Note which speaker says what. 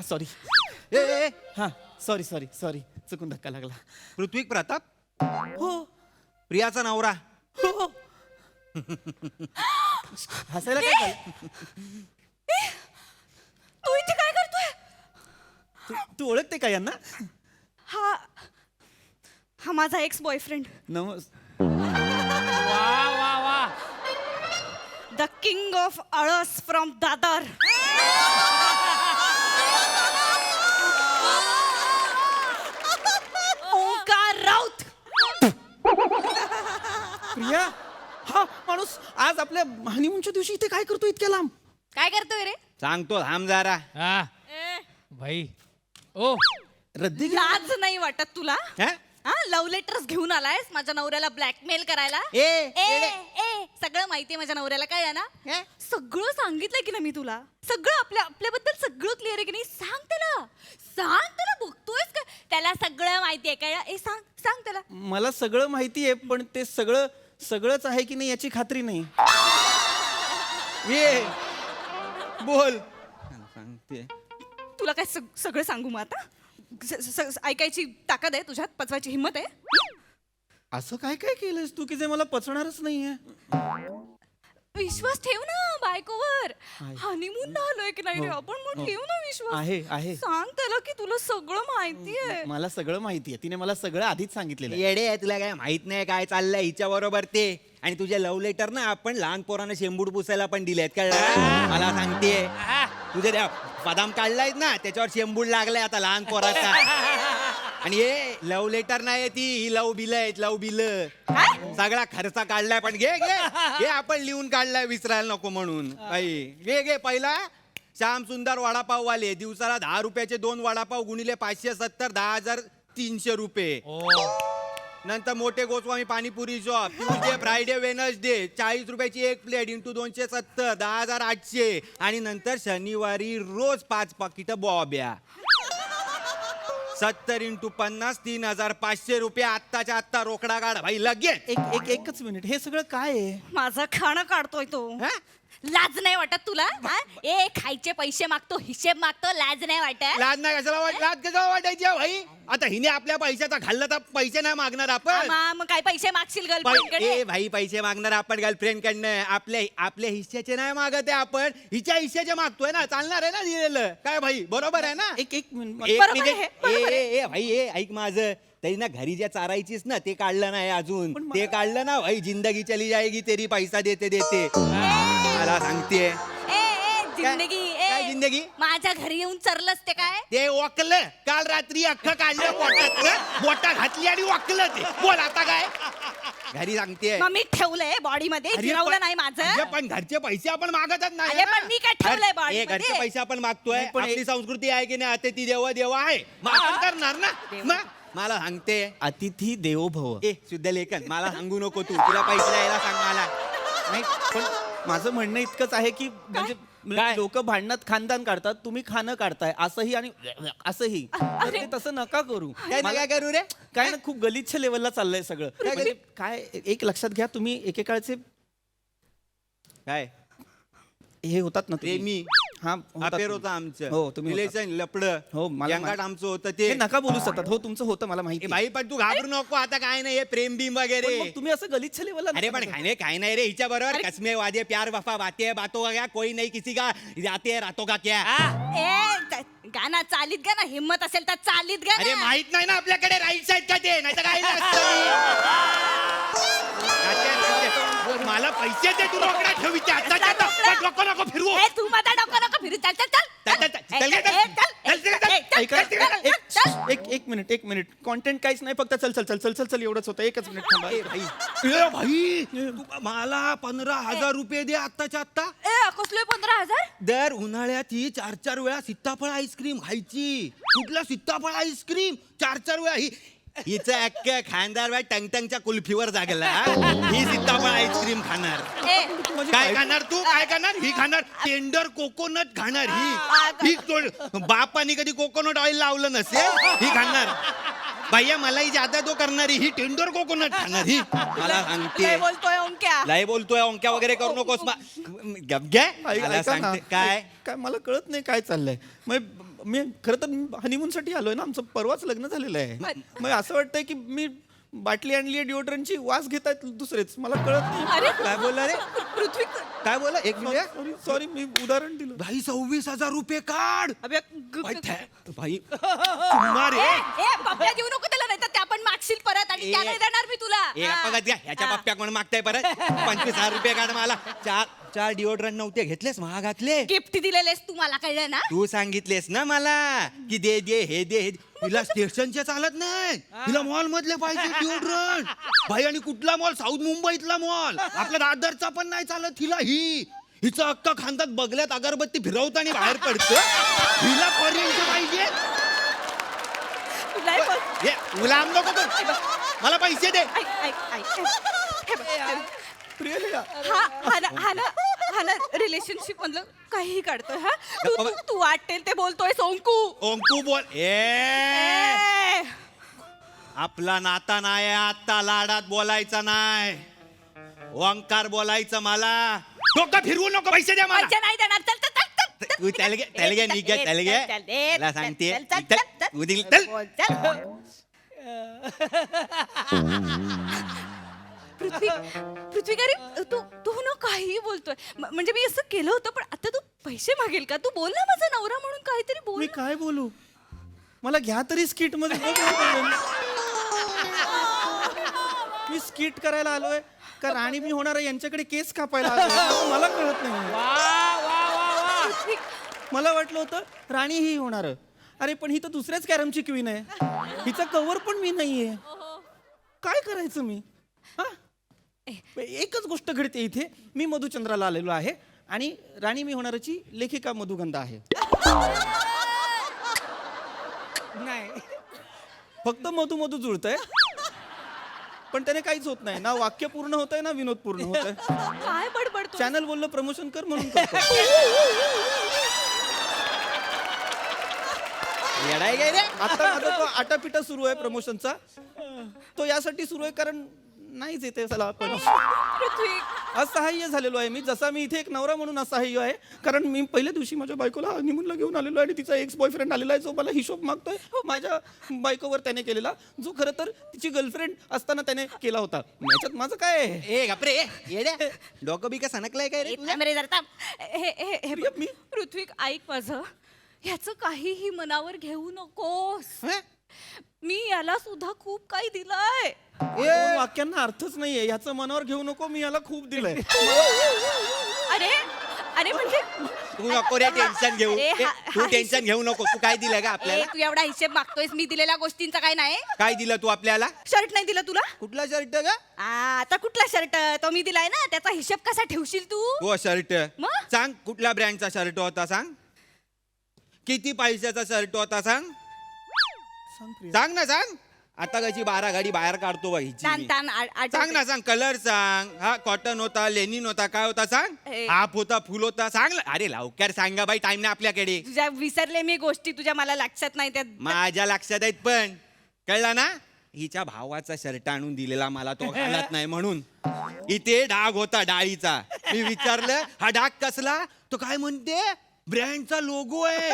Speaker 1: Sorry.
Speaker 2: ए, ए, ए,
Speaker 1: हा sorry sorry sorry चुकून धक्का लागला.
Speaker 2: पृथ्वी प्रताप
Speaker 1: हो
Speaker 2: प्रियाचा नवरा.
Speaker 1: हो हसायला काय झालं?
Speaker 3: तू इथे काय करतोय?
Speaker 1: तू ओळखते का यांना?
Speaker 3: हा हा माझा एक्स बॉयफ्रेंड,
Speaker 4: वा वा वा.
Speaker 3: द किंग ऑफ आळस फ्रॉम दादर. ओंकार राऊत.
Speaker 1: प्रिया हा माणूस आज आपल्या हनीमूनच्या दिवशी इथे काय करतो इतक्या लांब?
Speaker 3: काय करतोय रे?
Speaker 2: सांगतो थांब जरा.
Speaker 4: हा भाई ओ
Speaker 1: रद्दी
Speaker 3: लाज नाही वाटत तुला?
Speaker 2: हा?
Speaker 3: हा लव्ह लेटर्स घेऊन आलायस माझ्या नवऱ्याला ब्लॅकमेल करायला?
Speaker 2: ए,
Speaker 3: ए सगळं माहितीये माझ्या नवऱ्याला, काय ना? सगळं सांगितलंय की ना मी तुला, सगळं आपल्याबद्दल सगळं क्लिअर आहे की नाही? सांग त्याला बघतोयस का? त्याला सगळं माहितीये काय? सांग त्याला.
Speaker 1: मला सगळं माहिती आहे पण ते सगळंच आहे की नाही याची खात्री नाही.
Speaker 2: ये बोल. सांगते
Speaker 3: तुला काय सगळं सांगू मग आता? ऐकायची ताकद आहे तुझ्यात? पचवायची हिंमत आहे?
Speaker 1: असं काय काय केलंस तू की जे मला पचणारच नाहीये?
Speaker 3: विश्वास ठेव ना बायकोवर.
Speaker 1: आहे.
Speaker 3: हनीमून आलोय की नाही रे
Speaker 1: हो,
Speaker 3: आपण, मग
Speaker 1: हो.
Speaker 3: ठेव ना विश्वास.
Speaker 1: आहे.
Speaker 3: सांग त्याला की तुला सगळं माहितीये.
Speaker 1: मला सगळं माहिती आहे. तिने मला सगळं आधीच सांगितलेलं आहे.
Speaker 2: येडे आहे, तुला काय माहित नाही काय चाललंय हिच्या बरोबर ते. आणि तुझे लव्ह लेटर ना आपण लहान पोरांना शेंबूड पुसायला पण दिलेत कळलं? मला सांगते तुझे त्या बदाम काढलायत ना त्याच्यावर शेंबूड लागलाय आता लहान पोराचा. आणि हे लव्ह लेटर नाही ती, ही लव बिल आहेत, लव बिल. सगळा खर्च काढलाय पण घे घे हे आपण लिहून काढलाय विसरायला नको म्हणून. घे पहिला श्याम सुंदर वडापाव वाले दिवसाला 10 रुपयाचे 2 वडापाव गुणिले 570 10,300 रुपये. नंतर मोठे Goswami panipuri shop Tuesday Friday Wednesday 40 रुपयाची 1 प्लेट इंटू 270 10,800. आणि नंतर शनिवारी रोज 5 पाकिट बॉब्या 70 इंटू 50 3,500 रुपये. आत्ताच्या आत्ता रोकडा काढ भाई लगेच.
Speaker 1: एकच मिनिट, हे सगळं काय आहे?
Speaker 3: माझं खाणं काढतोय तो.
Speaker 2: हा?
Speaker 3: लाज नाही वाटत तुला? हा? ए खायचे पैसे मागतो, हिशेब मागतो, लाज नाही वाटत?
Speaker 2: लाज नाही कशाला लाज कशाला वाटायची आहे भाई? आता हिने आपल्या पैशाचा खाल्ला तर पैसे नाही मागणार आपण.
Speaker 3: मग काय पैसे मागशील गर्लफ्रेंड कडे?
Speaker 2: ए भाई पैसे मागणार आपण गर्लफ्रेंड कडनं. आपल्या हिश्श्याचे नाही मागत आहे आपण, हिच्या हिश्श्याचे मागतोय ना. चालणार आहे ना दिलेलं काय भाई? बरोबर आहे ना?
Speaker 1: एक मिनिट.
Speaker 2: एक
Speaker 3: बरोबर
Speaker 2: मिनिट.
Speaker 3: आहे, बरोबर
Speaker 2: ए भाई ऐक माझं. तरी ना घरी ज्या चारायचीस ना ते काढलं नाही अजून. ते काढलं ना भाई जिंदगी चली जाएगी तेरी पैसा देते देते. मला सांगते
Speaker 3: जिंदगी
Speaker 2: काय जिंदगी?
Speaker 3: माझ्या घरी येऊन चरलंस ते काय?
Speaker 2: ते वाकलं काल रात्री अख्खं काढलं पोटात, बोटा घातली आणि वाकलं ते. बोल आता काय घरी सांगते.
Speaker 3: मग मी ठेवलंय बॉडी मध्ये, जिरवलं नाही माझं.
Speaker 2: पण घरचे पैसे आपण मागतच नाही
Speaker 3: अरे
Speaker 2: ना.
Speaker 3: पण मी काय ठेवलंय body
Speaker 2: घरचे
Speaker 3: मध्ये?
Speaker 2: पैसे आपण मागतोय.
Speaker 1: नाही, पण
Speaker 2: आपली संस्कृती आहे की नाही? आता ती देवा आहे मग आपण करणार ना. मग मला सांगते
Speaker 1: अतिथी देवो भव.
Speaker 2: ए शुद्ध लेखन मला सांगू नको तू. तुला पैसे द्यायला सांग मला.
Speaker 1: नाही पण माझं म्हणणं इतकंच आहे की म्हणजे
Speaker 2: काय?
Speaker 1: लोक भांडणात खानदान काढतात, तुम्ही खाणं काढताय असंही आणि असंही. तर ते तसं नका करू.
Speaker 2: काय
Speaker 1: मला-
Speaker 2: काय करू रे?
Speaker 1: काय ना खूप गलिच्छ लेवलला चाललंय सगळं.
Speaker 2: काय
Speaker 1: म्हणजे काय एक लक्षात घ्या, तुम्ही एकेकाळचे
Speaker 2: काय
Speaker 1: हे होतात ना तुम्ही.
Speaker 2: प्रेमी
Speaker 1: हा होतात
Speaker 2: अफेअर
Speaker 1: तुम्ही.
Speaker 2: होतं आमचं.
Speaker 1: हो, तुम्ही होतात.
Speaker 2: रिलेशन लपड
Speaker 1: हो, मला
Speaker 2: यंगाट आमचं होतं
Speaker 1: हे
Speaker 2: ते.
Speaker 1: नका बोलू सतत. हो तुमचं होतं मला
Speaker 2: ए
Speaker 1: माहिती.
Speaker 2: भाई पण तू घाबरू नको आता. काय नाही हे प्रेम बिम वगैरे.
Speaker 1: पण मग तुम्ही असं गलिच्छ लेवलला
Speaker 2: अरे पण काय नाही रे हिच्या बरोबर. कसमे वादे प्यार वफा बातें बातों का क्या कोई नहीं किसी का जाते रातों का क्या.
Speaker 3: गाना चालीत गा ना, हिम्मत असेल तर चालीत गा
Speaker 2: अरे
Speaker 3: ना.
Speaker 2: माहित नाही ना आपल्याकडे राईट साईड का ते नाही तर काय मला पैसे दे तू रोकडा ठेवीचे नको नको फिरवू.
Speaker 3: ए, तू माझा डोकं नको फिरू. चल चल
Speaker 2: चल, चल, चल, चल, चल,
Speaker 1: एक मिनिट कॉन्टेंट काहीच नाही, फक्त चल चल चल चल चल चल एवढंच होतं. एकच मिनिट थांबा.
Speaker 2: ए भाई तू मला 15,000 रुपये दे आत्ताच्या आत्ता.
Speaker 3: कसले 15,000?
Speaker 2: दर उन्हाळ्यात ही 4-4 वेळा सीताफळ आईस्क्रीम खायची. कुठला सीताफळ आईस्क्रीम 4-4 वेळा. हिचं अक्क खानदार बाय टंगटंगच्या कुल्फीवर जागला. ही सीताफळ आईस्क्रीम खाणार. काय खाणार तू? काय खाणार? ही खाणार टेंडर कोकोनट खाणार. ही बापानी कधी कोकोनट ऑइल लावलं नसेल. ही खाणार. भैया मलाई ज्यादा तो करणारी ही टेंडर कोकोनट खाणार. ही मला सांगते
Speaker 3: बोलतोय ओंक्या.
Speaker 2: लय बोलतोय ओंक्या वगैरे करू नकोस. गप घे. मला
Speaker 1: ऐका ना.
Speaker 2: सांगते काय
Speaker 1: काय मला कळत नाही काय चाललंय. मी खरं तर हनीमूनसाठी आलोय ना, आमचं परवाच लग्न झालेलं आहे. मग असं वाटतंय की मी बाटली आणली आहे डिओड्रंटची, वास घेत आहेत दुसरेच, मला कळत नाही.
Speaker 3: अरे
Speaker 2: काय बोलला रे
Speaker 3: पृथ्वी
Speaker 2: काय बोला एक मिनिट
Speaker 1: सॉरी मी उदाहरण दिलं.
Speaker 2: भाई 26,000 रुपये काढ
Speaker 3: अबे,
Speaker 2: भाई तुम्हा रे
Speaker 3: पप्प्या देऊ नको त्याला, नाही तर त्या पण मागशील परत आणि त्या नाही देणार मी तुला.
Speaker 2: बघत घ्या ह्याच्या पप्प्या कोण मागताय परत 25,000 रुपये काढ मला. चार डिओड्रंट नव्हते घेतलेस महागातले.
Speaker 3: गिफ्ट दिलेलेस तू, मला कळलं ना.
Speaker 2: तू सांगितलेस ना मला की दे दे हे दे हे दे. तिला स्टेशनचे चालत नाही, तिला मॉल मधले पाहिजे डिओड्रंट. भाई आणि कुठला मॉल? साऊथ मुंबईतला मॉल. आपल्या दादरचा पण नाही चालत हिला. हिचं अक्का खांदात बगल्यात अगरबत्ती फिरवताना बाहेर पडतं. हिला पर्यंत पाहिजे.
Speaker 3: तुला
Speaker 2: हे, गुलाम नको करू. मला पैसे दे.
Speaker 1: प्रियलिया,
Speaker 3: हा ना रिलेशनशिप मधलं काही काढतोय. हा तू वाटेल ते बोलतोय सोंकू.
Speaker 2: ओंकू बोल. ए आपला नाता नाही आता, लाडात बोलायचा नाही, ओंकार बोलायचं. मला डोकं फिरवू नको, पैसे द्या मला.
Speaker 3: पैसे नाही देणार. चल चल चल चल.
Speaker 2: तू त्याला घे निघ त्याला घे.
Speaker 3: चल, चल,
Speaker 2: मला सांगते
Speaker 3: चल, चल, चल, चल.
Speaker 2: तू दिल चल.
Speaker 3: बोल, चल. पृथ्वी का रे? तू ना काही बोलतोय. म्हणजे मी असं केलं होतं, पण आता तू पैसे मागेल का? तू बोल ना, माझा नवरा म्हणून काहीतरी बोल.
Speaker 1: मी काय बोलू? मला घ्या तरी स्किट मध्ये. बघ ना पहिल्यांदा. मी स्किट करायला आलोय का राणी मी होणार आहे यांच्याकडे केस कापायला आलोय? मला कळत नाही.
Speaker 4: वा वा वा वा.
Speaker 3: पृथ्वी,
Speaker 1: मला वाटलं होतं राणी ही होणार. अरे पण ही तर दुसऱ्याच कॅरमची क्वीन आहे. हिचा कव्हर पण मी नाहीये. काय करायचं मी? हा, एकच गोष्ट घडते इथे. मी मधुचंद्राला आलेलो आहे आणि राणी मी होणारची लेखिका मधुगंधा आहे.
Speaker 4: नाही
Speaker 1: फक्त मधू मधू जुळतंय, पण त्याने काहीच होत नाही. ना वाक्य पूर्ण होतंय ना विनोद पूर्ण होतंय.
Speaker 3: काय बडबडतो?
Speaker 1: चॅनल बोललो प्रमोशन कर म्हणून करतो.
Speaker 2: येडाय काय रे?
Speaker 1: आता माझा तो आटापिटा सुरू आहे प्रमोशनचा. तो यासाठी सुरू आहे कारण नाहीच येते चला आपण.
Speaker 3: पृथ्वी,
Speaker 1: असहाय्य झालेलो आहे मी. जसा मी इथे एक नवरा म्हणून असहाय्य आहे, कारण मी पहिल्या दिवशी माझ्या बायकोला हनीमूनला घेऊन आलेलो आहे आणि तिचा एक्स बॉयफ्रेंड आलेला आहे जो मला हिशोब मागतोय माझ्या बायकोवर त्याने केलेला, जो खरं तर तिची गर्लफ्रेंड असताना त्याने केला होता. याच्यात माझं काय आहे?
Speaker 2: ए गपरे येड्या, डोकं बी का सणकलाय काय रे तुझं?
Speaker 3: थांब रे जरा थांब. हे
Speaker 1: प्रिया, मी
Speaker 3: पृथ्वी, ऐक माझं. ह्याचं काहीही मनावर घेऊ नकोस.
Speaker 2: हं?
Speaker 3: मी याला सुद्धा खूप काही दिलंय.
Speaker 1: दोन वाक्यांना अर्थच नाहीये. ह्याचं मनावर घेऊ नको, मी याला खूप दिलंय.
Speaker 3: अरे अरे म्हणजे
Speaker 2: तू नको रे टेन्शन घेऊ.
Speaker 3: अरे,
Speaker 2: ए, तू टेन्शन घेऊ नको. तू काय दिलं का
Speaker 3: ए,
Speaker 2: आपल्याला?
Speaker 3: तू एवढा हिशेब मागतोयस. मी दिलेल्या गोष्टींचा काय नाही.
Speaker 2: काय दिलं तू आपल्याला?
Speaker 3: शर्ट नाही दिला तुला?
Speaker 2: कुठला शर्ट का?
Speaker 3: आता कुठला शर्ट? तो मी दिलाय ना, त्याचा हिशेब कसा ठेवशील तू?
Speaker 2: तो शर्ट
Speaker 3: मग?
Speaker 2: सांग कुठल्या ब्रँडचा शर्ट होता सांग. किती पैशाचा शर्ट होता सांग.
Speaker 1: सांग प्रिया.
Speaker 2: सांग ना सांग. आता कशी 12 गाडी बाहेर काढतो बा हिची
Speaker 3: तान
Speaker 2: मी.
Speaker 3: तान
Speaker 2: सांग ना सांग. कलर सांग. हा कॉटन होता, लेनिन होता, काय होता सांग.
Speaker 3: ए.
Speaker 2: हाफ होता, फुल होता, सांग ना. अरे लवकर सांगा बाई, टाइम नाही आपल्याकडे.
Speaker 3: तुझ्या विसरले मी गोष्टी, तुझ्या मला लक्षात नाही त्या.
Speaker 2: माझ्या लक्षात आहेत पण कळला ना. हिच्या भावाचा शर्ट आणून दिलेला मला, तो घालत नाही म्हणून. इथे डाग होता डाळीचा. मी विचारलं हा डाग कसला, तो काय म्हणते ब्रँडचा लोगो आहे.